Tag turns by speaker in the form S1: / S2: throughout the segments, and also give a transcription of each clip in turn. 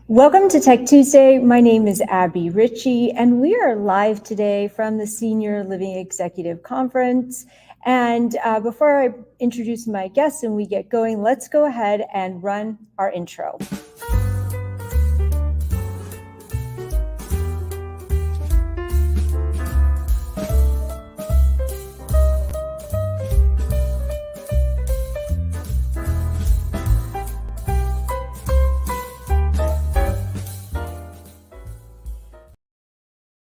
S1: Welcome to Tech Tuesday. My name is Abbie Richie, and we are live today from the Senior Living Executive Conference. And before I introduce my guests and we get going, let's go ahead and run our intro.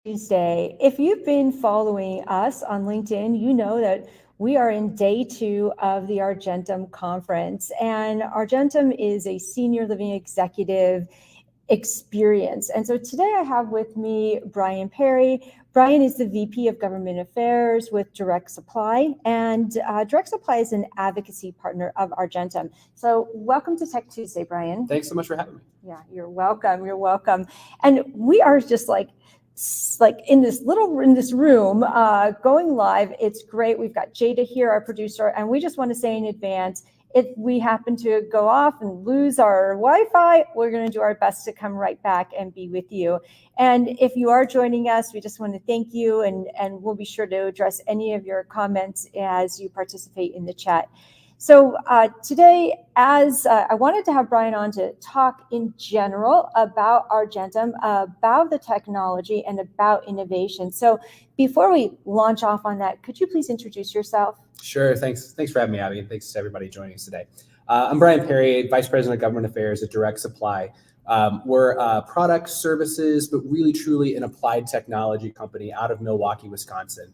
S1: Tuesday. If you've been following us on LinkedIn, you know that we are in day 2 of the Argentum conference, and Argentum is a senior living executive experience. And so today I have with me Brian Perry. Brian is the VP of Government Affairs with Direct Supply, and Direct Supply is an advocacy partner of Argentum. So welcome to Tech Tuesday, Brian.
S2: Thanks so much for having me.
S1: Yeah, you're welcome. You're welcome. And we are just like in this room going live. It's great. We've got Jada here, our producer, and we just want to say in advance, if we happen to go off and lose our Wi-Fi, we're going to do our best to come right back and be with you. And if you are joining us, we just want to thank you, and we'll be sure to address any of your comments as you participate in the chat. So today, as I wanted to have Brian on to talk in general about Argentum, about the technology, and about innovation. So before we launch off on that, could you please introduce yourself?
S2: Sure. Thanks for having me, Abbie, and thanks to everybody joining us today. I'm Brian Perry, Vice President of Government Affairs at Direct Supply. We're products, services, but really truly an applied technology company out of Milwaukee, Wisconsin.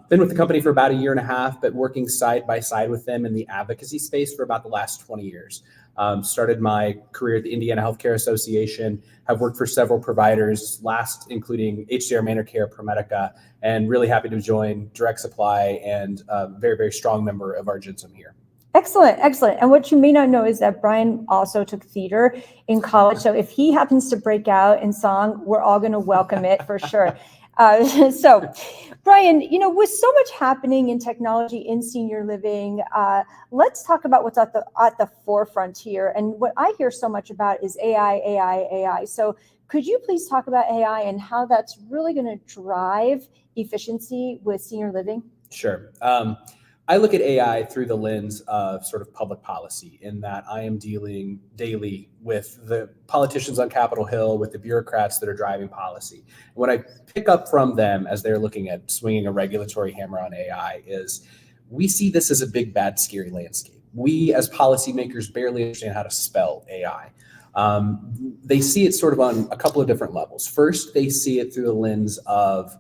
S2: Been with the company for about 1.5 years, but working side by side with them in the advocacy space for about the last 20 years. Started my career at the Indiana Healthcare Association, have worked for several providers, last including HCR ManorCare, ProMedica, and really happy to join Direct Supply and a very, very strong member of Argentum here.
S1: Excellent, excellent. And what you may not know is that Brian also took theater in college. So if he happens to break out in song, we're all going to welcome it for sure. So, Brian, with so much happening in technology in senior living, let's talk about what's at the forefront here. And what I hear so much about is AI. So could you please talk about AI and how that's really going to drive efficiency with senior living?
S2: Sure. I look at AI through the lens of sort of public policy, in that I am dealing daily with the politicians on Capitol Hill, with the bureaucrats that are driving policy. And what I pick up from them as they're looking at swinging a regulatory hammer on AI is we see this as a big, bad, scary landscape. We as policymakers barely understand how to spell AI. They see it sort of on a couple of different levels. First, they see it through the lens of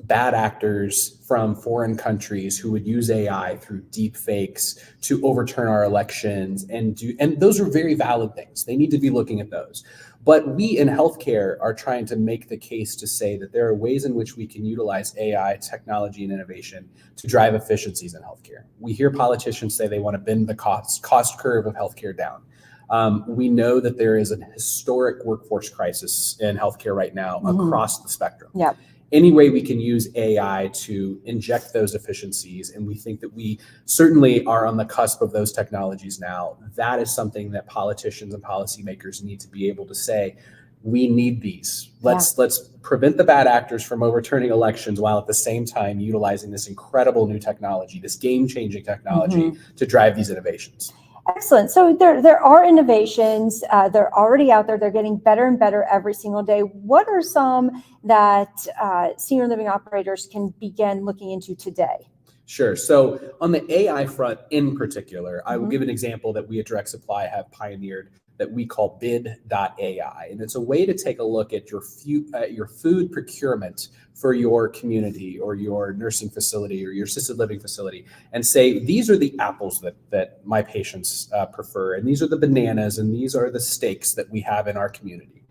S2: bad actors from foreign countries who would use AI through deep fakes to overturn our elections, and those are very valid things. They need to be looking at those. But we in healthcare are trying to make the case to say that there are ways in which we can utilize AI, technology, and innovation to drive efficiencies in healthcare. We hear politicians say they want to bend the cost curve of healthcare down. We know that there is a historic workforce crisis in healthcare right now across the spectrum.
S1: Yeah.
S2: Any way we can use AI to inject those efficiencies, and we think that we certainly are on the cusp of those technologies now, that is something that politicians and policymakers need to be able to say, we need these. Let's prevent the bad actors from overturning elections while at the same time utilizing this incredible new technology, this game-changing technology to drive these innovations.
S1: Excellent. So there are innovations. They're already out there. They're getting better and better every single day. What are some that senior living operators can begin looking into today?
S2: Sure. So on the AI front in particular, I will give an example that we at Direct Supply have pioneered that we call bid.ai. And it's a way to take a look at your food procurement for your community or your nursing facility or your assisted living facility and say, these are the apples that my patients prefer, and these are the bananas, and these are the steaks that we have in our community.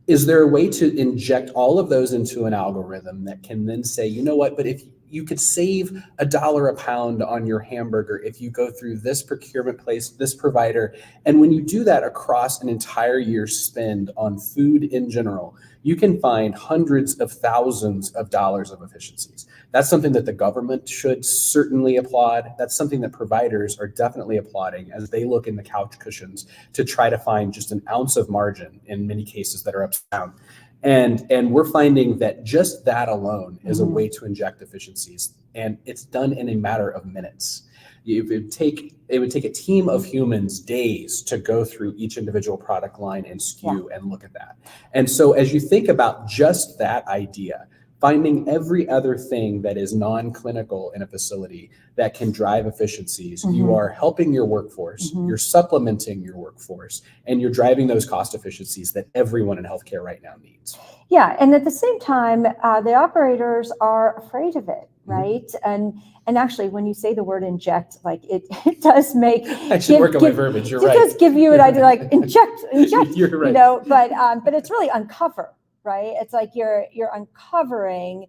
S2: Is there a way to inject all of those into an algorithm that can then say, you know what, but if you could save $1 a pound on your hamburger if you go through this procurement place, this provider. And when you do that across an entire year's spend on food in general, you can find hundreds of thousands of dollars of efficiencies. That's something that the government should certainly applaud. That's something that providers are definitely applauding as they look in the couch cushions to try to find just an ounce of margin in many cases that are upside down. And we're finding that just that alone is a way to inject efficiencies, and it's done in a matter of minutes. It would take a team of humans days to go through each individual product line and SKU and look at that. And so as you think about just that idea, finding every other thing that is non-clinical in a facility that can drive efficiencies, you are helping your workforce, you're supplementing your workforce, and you're driving those cost efficiencies that everyone in healthcare right now needs.
S1: Yeah, and at the same time, the operators are afraid of it, right? And actually, when you say the word inject, like it does make
S2: I should work on my verbiage. You're right.
S1: It does give you an idea, like inject.
S2: You're right.
S1: You know, but it's really uncover, right? It's like you're uncovering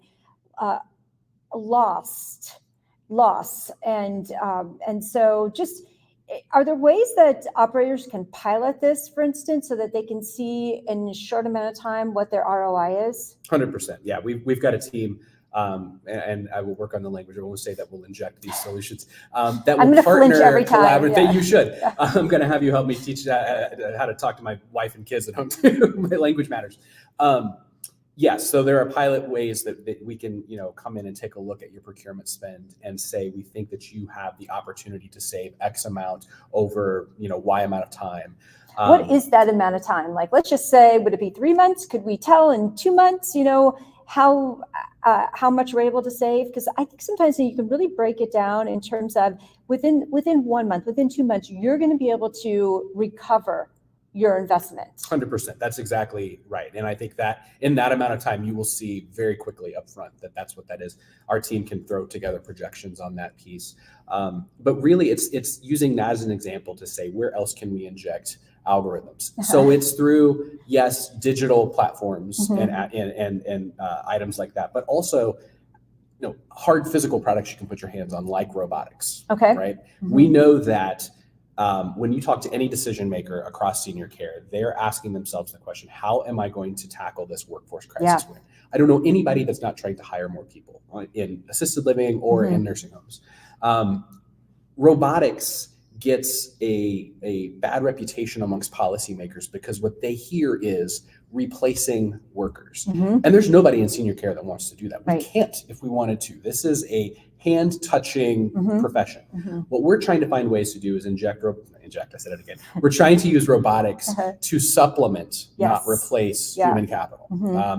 S1: loss, and so just. Are there ways that operators can pilot this, for instance, so that they can see in a short amount of time what their ROI is?
S2: 100%. Yeah, we've got a team, and I will work on the language. I won't say that we'll inject these solutions. That will partner,
S1: every time,
S2: collaborate. You should. I'm going to have you help me teach how to talk to my wife and kids at home too. My language matters. Yes, so there are pilot ways that we can, come in and take a look at your procurement spend and say, we think that you have the opportunity to save X amount over, Y amount of time.
S1: What is that amount of time? Like, let's just say, would it be 3 months? Could we tell in 2 months, how much we're able to save? Because I think sometimes you can really break it down in terms of within 1 month, within 2 months, you're going to be able to recover your investment.
S2: 100%. That's exactly right. And I think that in that amount of time, you will see very quickly up front that that's what that is. Our team can throw together projections on that piece. But really, it's using that as an example to say, where else can we inject algorithms? So it's through, yes, digital platforms and items like that, but also hard physical products you can put your hands on, like robotics.
S1: Okay.
S2: Right. We know that when you talk to any decision maker across senior care, they're asking themselves the question, how am I going to tackle this workforce crisis? I don't know anybody that's not trying to hire more people in assisted living or in nursing homes. Robotics gets a bad reputation amongst policymakers because what they hear is replacing workers. And there's nobody in senior care that wants to do that. We can't if we wanted to. This is a hand-touching profession. What we're trying to find ways to do is inject, I said it again. We're trying to use robotics to supplement, not replace human capital.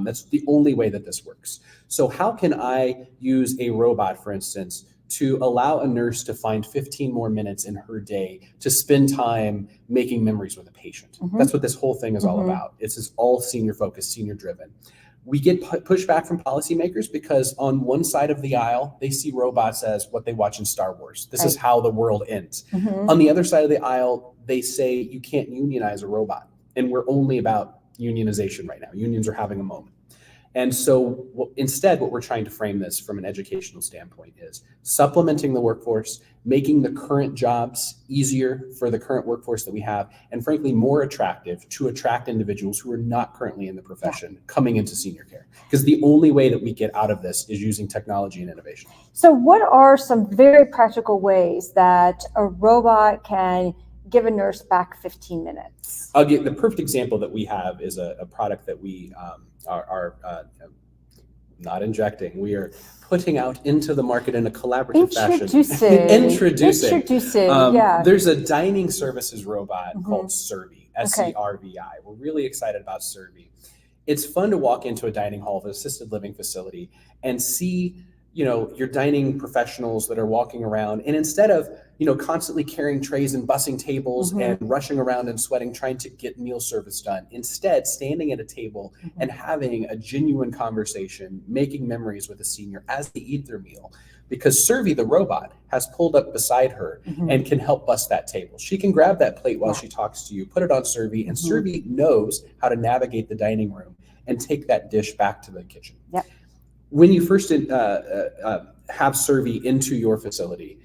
S2: That's the only way that this works. So how can I use a robot, for instance, to allow a nurse to find 15 more minutes in her day to spend time making memories with a patient? That's what this whole thing is all about. It's all senior focused, senior driven. We get pushback from policymakers because on one side of the aisle, they see robots as what they watch in Star Wars. This is how the world ends. On the other side of the aisle, they say you can't unionize a robot. And we're only about unionization right now. Unions are having a moment. And so instead, what we're trying to frame this from an educational standpoint is supplementing the workforce, making the current jobs easier for the current workforce that we have, and frankly, more attractive to attract individuals who are not currently in the profession coming into senior care. Because the only way that we get out of this is using technology and innovation.
S1: So what are some very practical ways that a robot can give a nurse back 15 minutes?
S2: I'll give the perfect example that we have is a product that we are not injecting. We are putting out into the market in a collaborative fashion. Introducing. There's a dining services robot called Servi, SERVI. We're really excited about Servi. It's fun to walk into a dining hall of an assisted living facility and see your dining professionals that are walking around, and instead of constantly carrying trays and bussing tables and rushing around and sweating trying to get meal service done, instead standing at a table and having a genuine conversation, making memories with a senior as they eat their meal, because Servi the robot has pulled up beside her and can help bus that table. She can grab that plate while she talks to you, put it on Servi, and Servi knows how to navigate the dining room and take that dish back to the kitchen. When you first have Servi into your facility,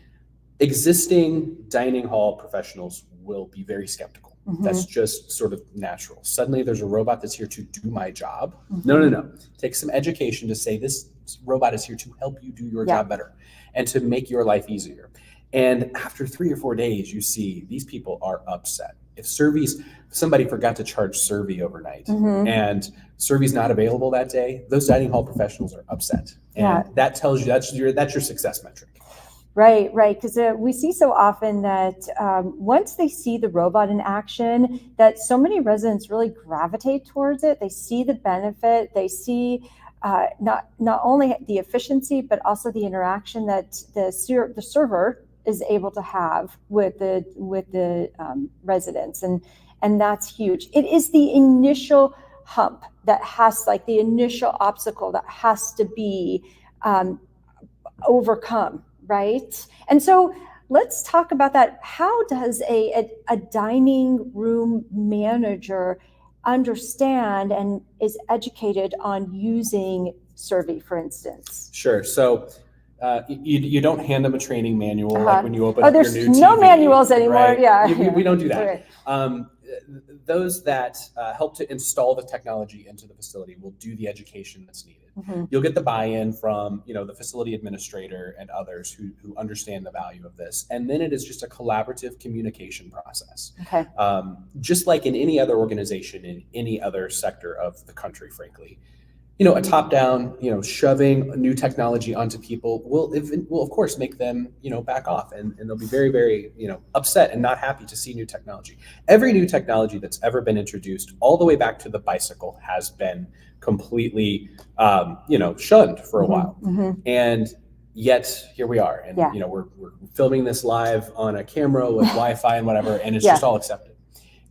S2: existing dining hall professionals will be very skeptical. That's just sort of natural. Suddenly there's a robot that's here to do my job. No. Take some education to say this robot is here to help you do your
S1: Yeah.
S2: job better and to make your life easier. And after 3 or 4 days, you see these people are upset. If somebody forgot to charge Survey overnight and Survey's not available that day, those dining hall professionals are upset. And that tells you that's your success metric.
S1: Right. Because we see so often that once they see the robot in action, that so many residents really gravitate towards it. They see the benefit. They see not only the efficiency, but also the interaction that the server is able to have with the residents, and that's huge. It is the initial hump that has, like, the initial obstacle that has to be overcome, right? And so let's talk about that. How does a dining room manager understand and is educated on using Survey, for instance?
S2: Sure. So you don't hand them a training manual like when you open up your new TV.
S1: There's no manuals anymore.
S2: Right?
S1: Yeah.
S2: We don't do that.
S1: Okay.
S2: Those that help to install the technology into the facility will do the education that's needed. You'll get the buy-in from the facility administrator and others who understand the value of this, and then it is just a collaborative communication process.
S1: Okay.
S2: Just like in any other organization in any other sector of the country, frankly. A top-down, shoving new technology onto people will of course make them, back off, and they'll be very, very, upset and not happy to see new technology. Every new technology that's ever been introduced, all the way back to the bicycle, has been completely, shunned for a while. And yet here we are, and we're filming this live on a camera with Wi-Fi and whatever, and it's just all accepted.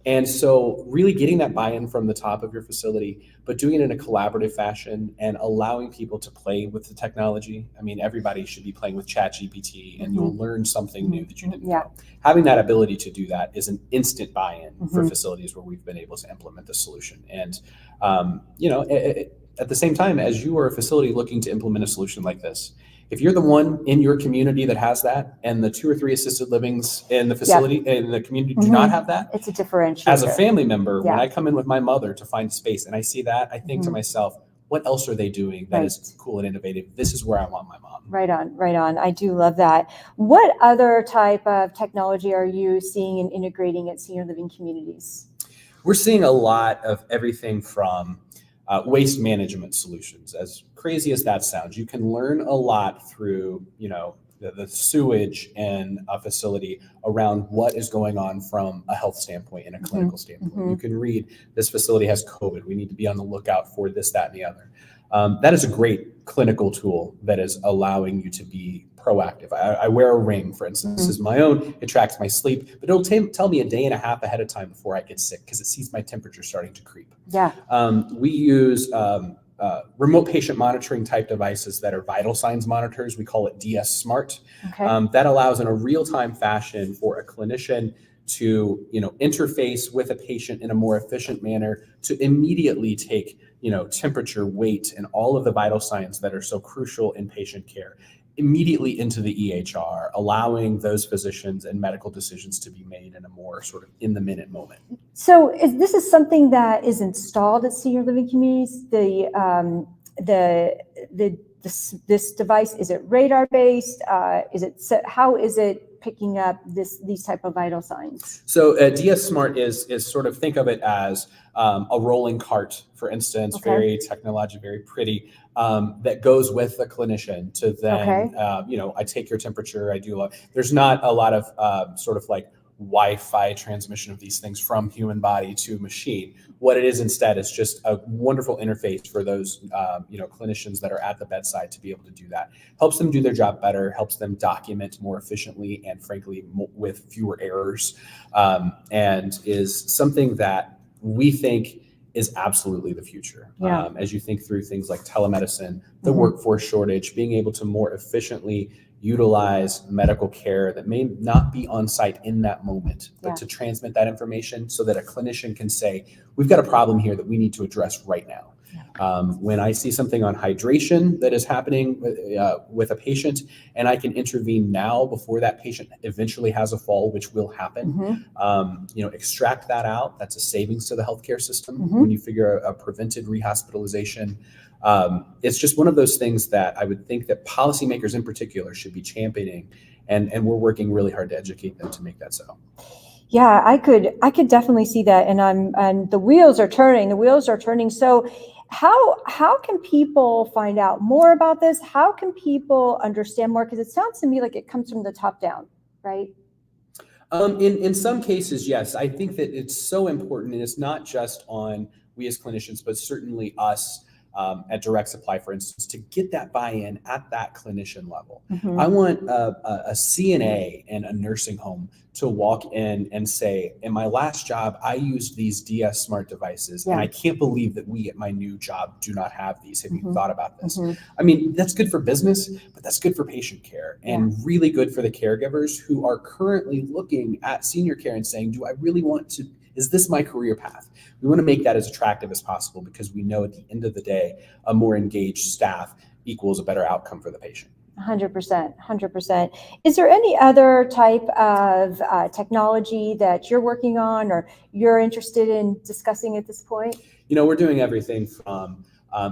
S2: And so really getting that buy-in from the top of your facility, but doing it in a collaborative fashion and allowing people to play with the technology. I mean, everybody should be playing with ChatGPT, and you'll learn something new that you didn't know. Having that ability to do that is an instant buy-in for facilities where we've been able to implement this solution. And, at the same time, as you are a facility looking to implement a solution like this, if you're the one in your community that has that, and the 2 or 3 assisted livings in the facility in the community do not have that,
S1: it's a differentiator.
S2: As a family member, when I come in with my mother to find space and I see that, I think to myself, what else are they doing that is cool and innovative? This is where I want my mom.
S1: Right on. I do love that. What other type of technology are you seeing and integrating at senior living communities?
S2: We're seeing a lot of everything from waste management solutions. As crazy as that sounds, you can learn a lot through, the sewage in a facility around what is going on from a health standpoint and a clinical standpoint. You can read, this facility has COVID. We need to be on the lookout for this, that, and the other. That is a great clinical tool that is allowing you to be proactive. I wear a ring, for instance. This is my own. It tracks my sleep, but it'll tell me a day and a half ahead of time before I get sick because it sees my temperature starting to creep. We use remote patient monitoring type devices that are vital signs monitors. We call it DS Smart. That allows in a real-time fashion for a clinician to interface with a patient in a more efficient manner to immediately take temperature, weight, and all of the vital signs that are so crucial in patient care immediately into the EHR, allowing those physicians and medical decisions to be made in a more sort of in-the-minute moment. So
S1: this is something that is installed at senior living communities? This device, is it radar-based? How is it picking up these type of vital signs?
S2: So DS Smart is sort of, think of it as a rolling cart, for instance, very technological, very pretty, that goes with the clinician to then, I take your temperature, there's not a lot of sort of like Wi-Fi transmission of these things from human body to machine. What it is instead is just a wonderful interface for those, clinicians that are at the bedside to be able to do that. Helps them do their job better, helps them document more efficiently and frankly with fewer errors, and is something that we think is absolutely the future. As you think through things like telemedicine, the workforce shortage, being able to more efficiently utilize medical care that may not be on site in that moment, but to transmit that information so that a clinician can say, we've got a problem here that we need to address right now. When I see something on hydration that is happening with a patient, and I can intervene now before that patient eventually has a fall, which will happen, extract that out. That's a savings to the healthcare system when you figure a prevented rehospitalization. It's just one of those things that I would think that policymakers in particular should be championing, and we're working really hard to educate them to make that so.
S1: Yeah, I could definitely see that, and the wheels are turning. So how can people find out more about this? How can people understand more? Because it sounds to me like it comes from the top down, right?
S2: In some cases, yes. I think that it's so important, and it's not just on we as clinicians, but certainly us at Direct Supply, for instance, to get that buy-in at that clinician level. I want a CNA in a nursing home to walk in and say, in my last job, I used these DS smart devices, and I can't believe that we at my new job do not have these. Have you thought about this? I mean, that's good for business, but that's good for patient care and really good for the caregivers who are currently looking at senior care and saying, do I really want to, is this my career path? We want to make that as attractive as possible, because we know at the end of the day, a more engaged staff equals a better outcome for the patient.
S1: 100%. Is there any other type of technology that you're working on or you're interested in discussing at this point?
S2: We're doing everything from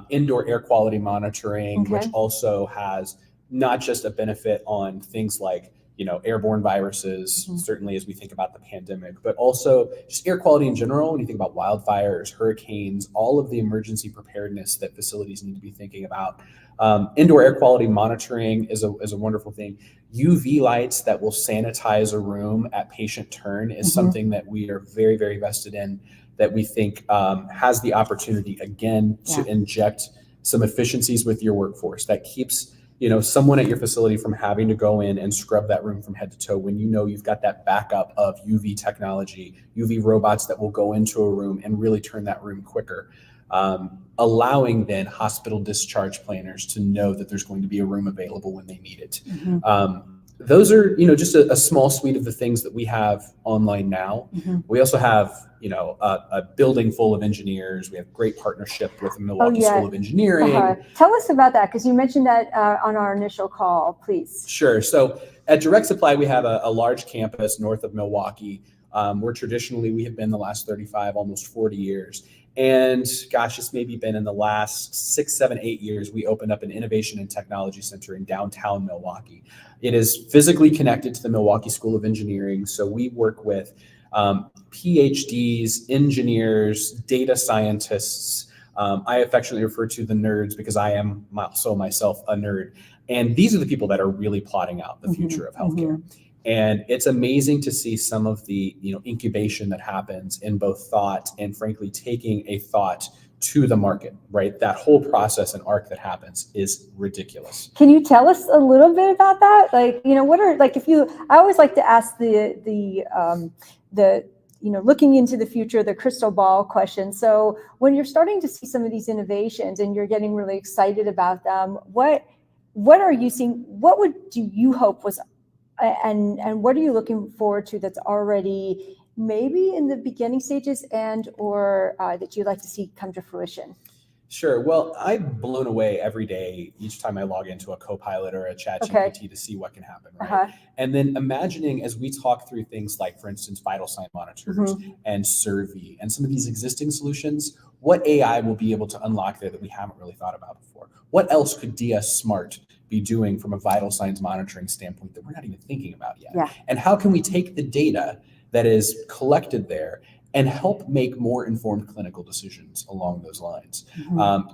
S2: indoor air quality monitoring, which also has not just a benefit on things like airborne viruses, certainly as we think about the pandemic, but also just air quality in general. When you think about wildfires, hurricanes, all of the emergency preparedness that facilities need to be thinking about. Indoor air quality monitoring is a wonderful thing. UV lights that will sanitize a room at patient turn is something that we are very, very vested in, that we think has the opportunity, again, to inject some efficiencies with your workforce that keeps someone at your facility from having to go in and scrub that room from head to toe, when you've got that backup of UV technology, UV robots that will go into a room and really turn that room quicker, allowing then hospital discharge planners to know that there's going to be a room available when they need it. Those are, just a small suite of the things that we have online now. We also have, a building full of engineers. We have great partnership with the Milwaukee School of Engineering.
S1: Tell us about that, because you mentioned that on our initial call, please.
S2: Sure. So at Direct Supply, we have a large campus north of Milwaukee, where traditionally we have been the last 35, almost 40 years. And gosh, it's maybe been in the last 6, 7, 8 years, we opened up an innovation and technology center in downtown Milwaukee. It is physically connected to the Milwaukee School of Engineering. So we work with PhDs, engineers, data scientists. I affectionately refer to the nerds because I am also myself a nerd. And these are the people that are really plotting out the future of healthcare. And it's amazing to see some of the incubation that happens in both thought and, frankly, taking a thought to the market, right? That whole process and arc that happens is ridiculous.
S1: Can you tell us a little bit about that? Like, what are, like, I always like to ask the looking into the future, the crystal ball question. So when you're starting to see some of these innovations and you're getting really excited about them, what are you seeing? What do you hope was, and what are you looking forward to that's already maybe in the beginning stages and or that you'd like to see come to fruition?
S2: Sure. Well, I'm blown away every day, each time I log into a Copilot or a ChatGPT to see what can happen, right? And then imagining as we talk through things like, for instance, vital sign monitors and Survey and some of these existing solutions, what AI will be able to unlock there that we haven't really thought about before? What else could DS Smart be doing from a vital signs monitoring standpoint that we're not even thinking about yet? And how can we take the data that is collected there and help make more informed clinical decisions along those lines?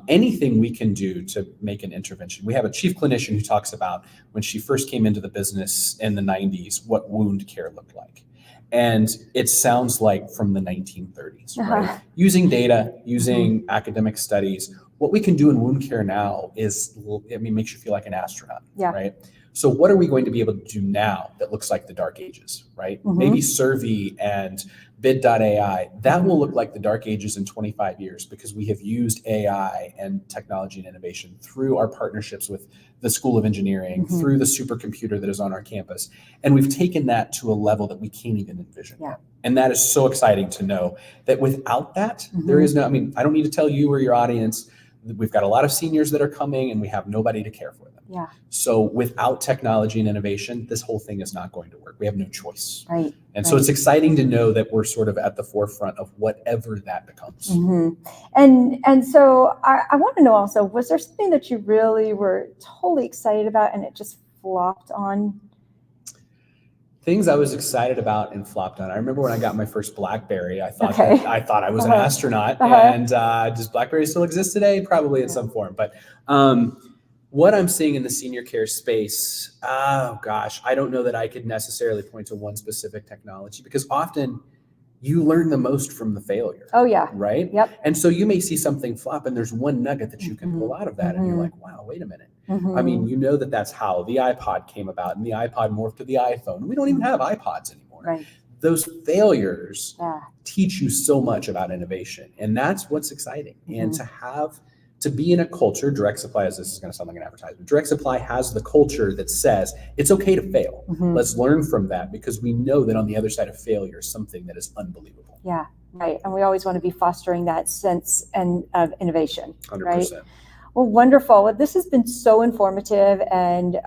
S2: Anything we can do to make an intervention. We have a chief clinician who talks about when she first came into the business in the 90s, what wound care looked like. And it sounds like from the 1930s, right? Using data, using academic studies, what we can do in wound care now is, makes you feel like an astronaut, right? So what are we going to be able to do now that looks like the dark ages, right? Maybe Survey and bid.ai, that will look like the dark ages in 25 years because we have used AI and technology and innovation through our partnerships with the School of Engineering, through the supercomputer that is on our campus. And we've taken that to a level that we can't even envision.
S1: Yeah.
S2: And that is so exciting to know that without that, there is no, I mean, I don't need to tell you or your audience, we've got a lot of seniors that are coming and we have nobody to care for them.
S1: Yeah.
S2: So without technology and innovation, this whole thing is not going to work. We have no choice.
S1: Right.
S2: And so it's exciting to know that we're sort of at the forefront of whatever that becomes.
S1: And so I want to know also, was there something that you really were totally excited about and it just flopped on?
S2: Things I was excited about and flopped on. I remember when I got my first BlackBerry, I thought I was an astronaut. And does BlackBerry still exist today? Probably in some form. But what I'm seeing in the senior care space, oh gosh, I don't know that I could necessarily point to one specific technology because often you learn the most from the failure.
S1: Oh yeah.
S2: Right?
S1: Yep.
S2: And so you may see something flop and there's one nugget that you can pull out of that and you're like, wow, wait a minute. I mean, you know that's how the iPod came about and the iPod morphed to the iPhone. We don't even have iPods anymore.
S1: Right.
S2: Those failures teach you so much about innovation. And that's what's exciting. And to be in a culture, Direct Supply, as this is going to sound like an advertisement, Direct Supply has the culture that says it's okay to fail. Let's learn from that because we know that on the other side of failure is something that is unbelievable.
S1: Yeah, right. And we always want to be fostering that sense of innovation.
S2: 100%.
S1: Right? Well, wonderful. Well, this has been so informative and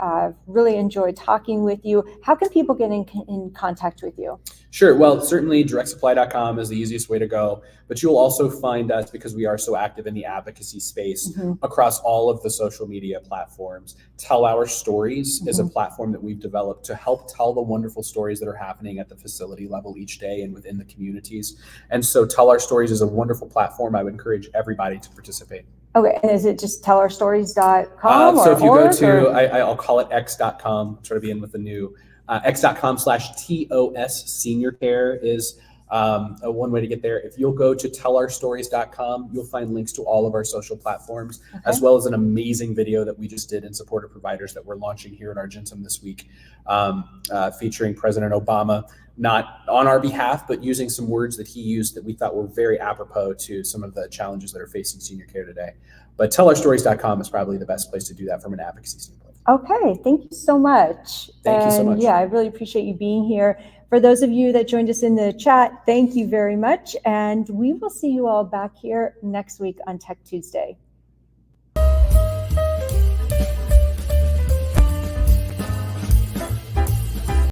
S1: really enjoyed talking with you. How can people get in contact with you?
S2: Sure. Well, certainly directsupply.com is the easiest way to go, but you'll also find us because we are so active in the advocacy space across all of the social media platforms. Tell Our Stories is a platform that we've developed to help tell the wonderful stories that are happening at the facility level each day and within the communities. And so Tell Our Stories is a wonderful platform. I would encourage everybody to participate.
S1: Okay, and is it just tellourstories.com?
S2: So if you go to, I'll call it x.com, try to be in with the new x.com/TOS senior care is one way to get there. If you'll go to tellourstories.com, you'll find links to all of our social platforms, as well as an amazing video that we just did in support of providers that we're launching here at Argentum this week, featuring President Obama, not on our behalf, but using some words that he used that we thought were very apropos to some of the challenges that are facing senior care today. But tellourstories.com is probably the best place to do that from an advocacy standpoint.
S1: Okay, thank you so much.
S2: Thank you so much.
S1: Yeah, I really appreciate you being here. For those of you that joined us in the chat, thank you very much. And we will see you all back here next week on Tech Tuesday.